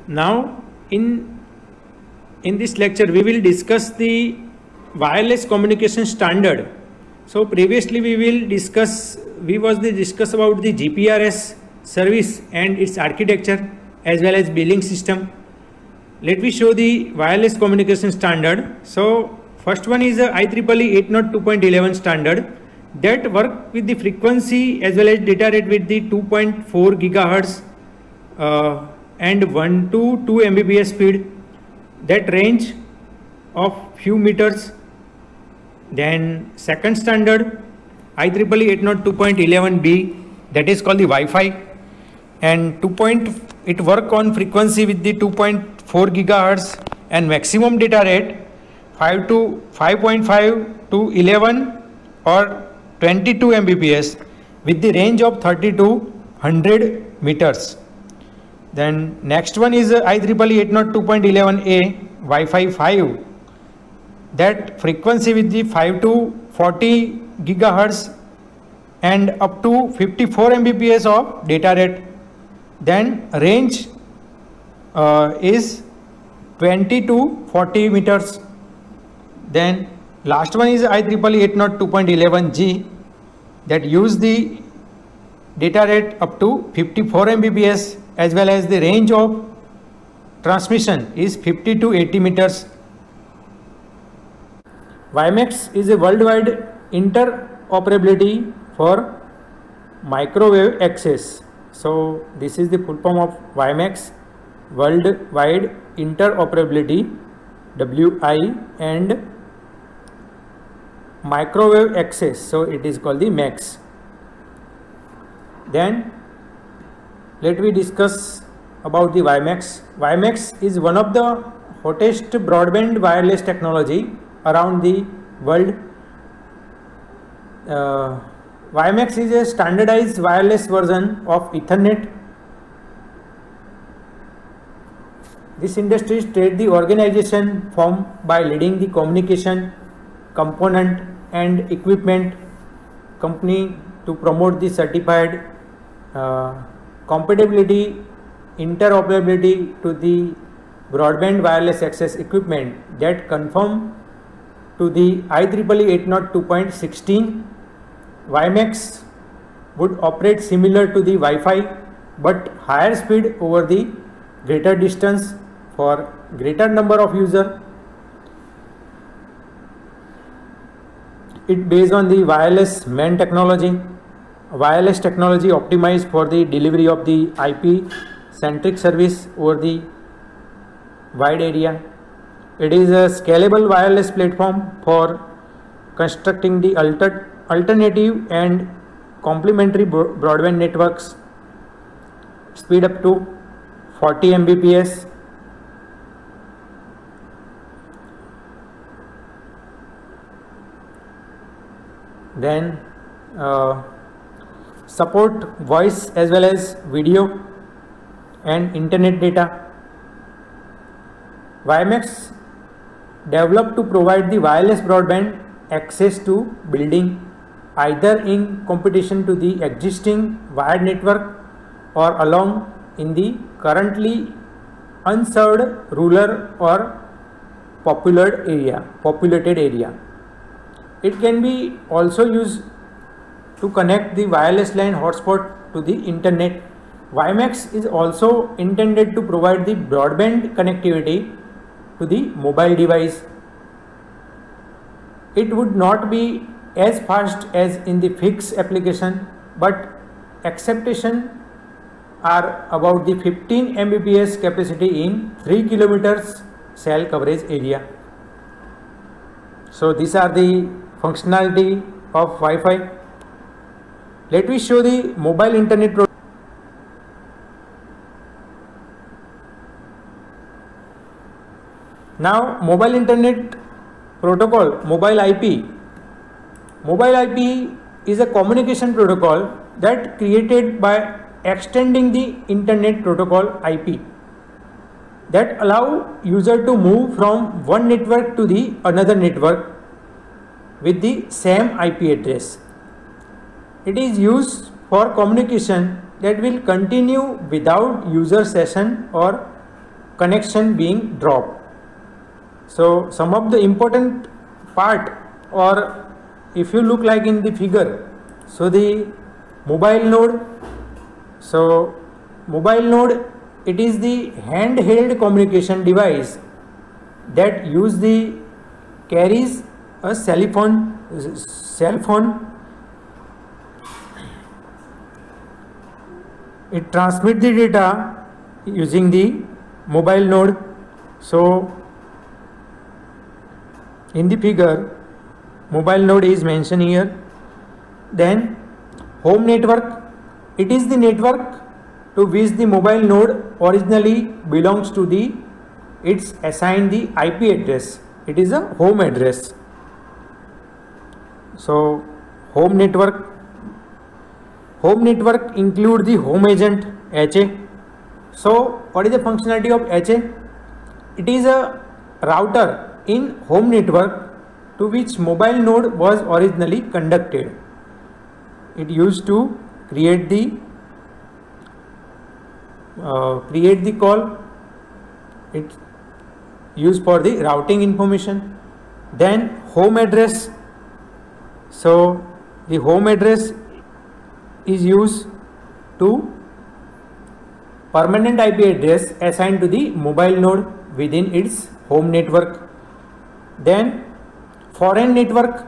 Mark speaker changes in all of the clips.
Speaker 1: Now in this lecture we will discuss the wireless communication standard. So previously we discuss about the GPRS service and its architecture as well as billing system. Let me show the wireless communication standard. So first one is the IEEE 802.11 standard that work with the frequency as well as data rate with the 2.4 gigahertz and 1 to 2 Mbps speed, that range of few meters. Then second standard IEEE 802.11b, that is called the Wi-Fi, and it work on frequency with the 2.4 gigahertz and maximum data rate 5.5 to 11 or 22 Mbps with the range of 30 to 100 meters. Then next one is IEEE 802.11a Wi-Fi 5, that frequency with the 5 to 40 gigahertz and up to 54 Mbps of data rate. Then range is 20 to 40 meters. Then last one is IEEE 802.11g, that use the data rate up to 54 Mbps as well as the range of transmission is 50 to 80 meters. WiMAX is a worldwide interoperability for microwave access. So this is the full form of WiMAX, worldwide interoperability, WI, and microwave access, so it is called the MAX. Then let me discuss about the WiMAX. WiMAX is one of the hottest broadband wireless technology around the world. WiMAX is a standardized wireless version of Ethernet. This industry trade the organization formed by leading the communication component and equipment company to promote the certified compatibility, interoperability to the broadband wireless access equipment that conform to the IEEE 802.16. WiMAX would operate similar to the Wi-Fi but higher speed over the greater distance for greater number of users. It based on the wireless MAN technology. Wireless technology optimized for the delivery of the IP centric service over the wide area. It is a scalable wireless platform for constructing the alternative and complementary broadband networks. Speed up to 40 Mbps. Then support voice as well as video and internet data. WiMAX developed to provide the wireless broadband access to building either in competition to the existing wired network or along in the currently unserved rural or populated area. It can be also used to connect the wireless LAN hotspot to the internet. WiMAX is also intended to provide the broadband connectivity to the mobile device. It would not be as fast as in the fixed application, but acceptation are about the 15 Mbps capacity in 3 kilometers cell coverage area. So these are the functionality of Wi-Fi. Let me show the mobile internet protocol. Now mobile internet protocol, mobile IP. Mobile IP is a communication protocol that created by extending the internet protocol IP that allow user to move from one network to the another network with the same IP address. It is used for communication that will continue without user session or connection being dropped. So some of the important part, or if you look like in the figure, so the mobile node, so mobile node, it is the handheld communication device that carries a cell phone. It transmits the data using the mobile node. So in the figure, mobile node is mentioned here. Then home network, it is the network to which the mobile node originally belongs to it's assigned the IP address. It is a home address. So home network include the home agent HA. So what is the functionality of HA? It is a router in home network to which mobile node was originally conducted. It used to create the call. It used for the routing information. Then home address. So the home address is used to permanent IP address assigned to the mobile node within its home network. Then foreign network,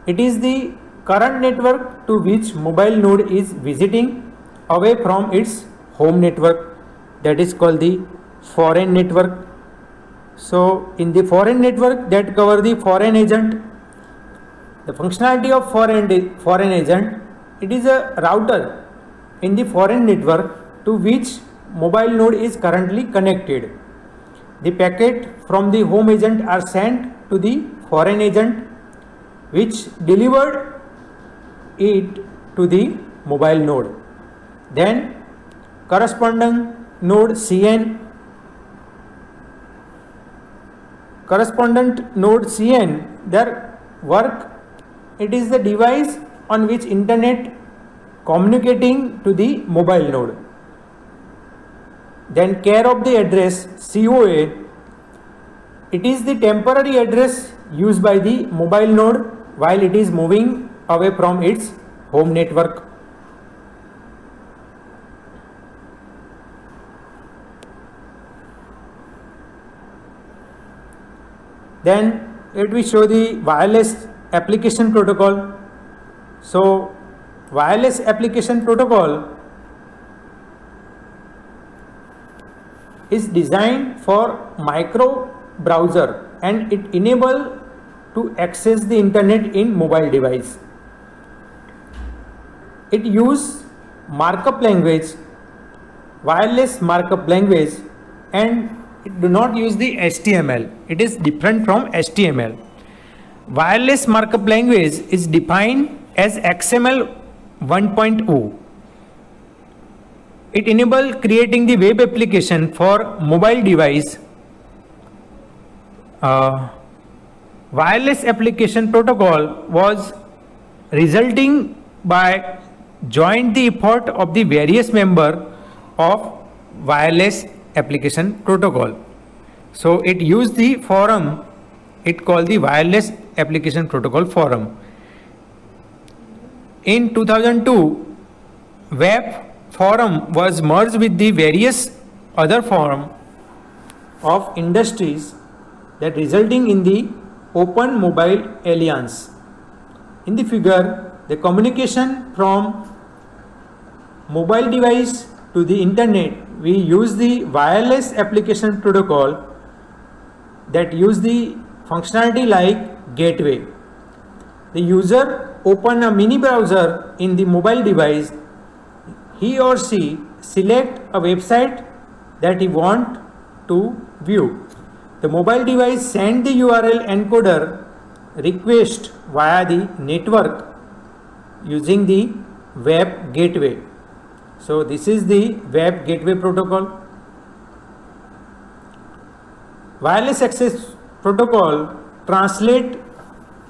Speaker 1: it is the current network to which mobile node is visiting away from its home network. That is called the foreign network. So in the foreign network, that cover the foreign agent. The functionality of foreign agent, it is a router in the foreign network to which mobile node is currently connected. The packet from the home agent are sent to the foreign agent, which delivered it to the mobile node. Then correspondent node CN. Correspondent node CN, their work, it is the device on which internet communicating to the mobile node. Then care of the address COA, it is the temporary address used by the mobile node while it is moving away from its home network. Then let me show the wireless application protocol. So wireless application protocol is designed for micro browser and it enable to access the internet in mobile device. It use markup language, wireless markup language, and it do not use the HTML. It is different from HTML. Wireless markup language is defined as XML 1.0. It enables creating the web application for mobile device. Wireless application protocol was resulting by joint the effort of the various members of wireless application protocol. So it used the forum, it called the wireless application protocol forum. In 2002, web forum was merged with the various other forum of industries that resulting in the Open Mobile Alliance. In the figure, the communication from mobile device to the internet, we use the wireless application protocol that use the functionality like gateway. The user open a mini browser in the mobile device. He or she select a website that he want to view. The mobile device send the URL encoder request via the network using the web gateway. So this is the web gateway protocol. Wireless access protocol translate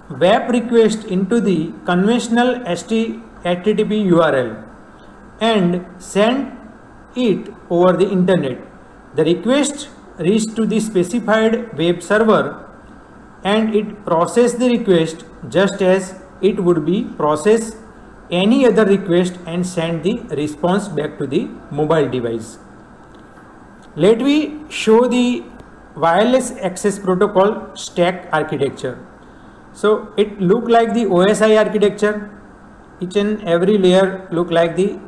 Speaker 1: web request into the conventional HTTP URL and send it over the internet. The request reach to the specified web server and it process the request just as it would be process any other request and send the response back to the mobile device. Let me show the wireless access protocol stack architecture. So it look like the OSI architecture. Each and every layer look like the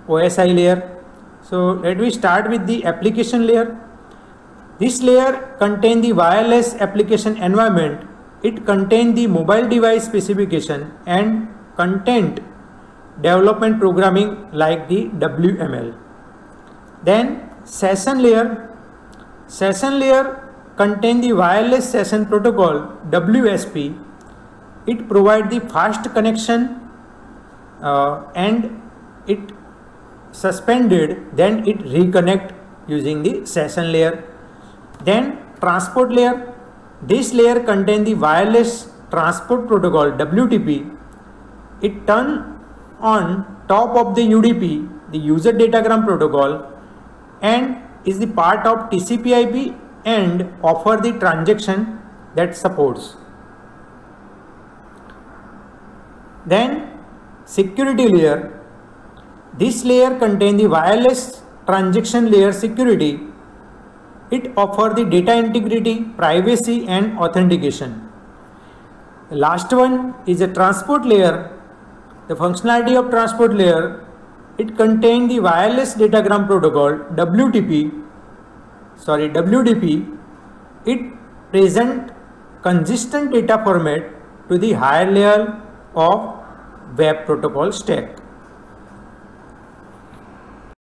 Speaker 1: OSI layer. So let me start with the application layer. This layer contains the wireless application environment. It contains the mobile device specification and content development programming like the WML. Then session layer. Session layer contains the wireless session protocol WSP. It provides the fast connection and it suspended, then it reconnect using the session layer. Then transport layer. This layer contains the wireless transport protocol WTP. It turn on top of the UDP, the user datagram protocol, and is the part of TCP/IP and offer the transaction that supports. Then security layer. This layer contains the wireless transaction layer security. It offers the data integrity, privacy and authentication. The last one is a transport layer. The functionality of transport layer, it contains the wireless datagram protocol WDP. It present consistent data format to the higher layer of web protocol stack.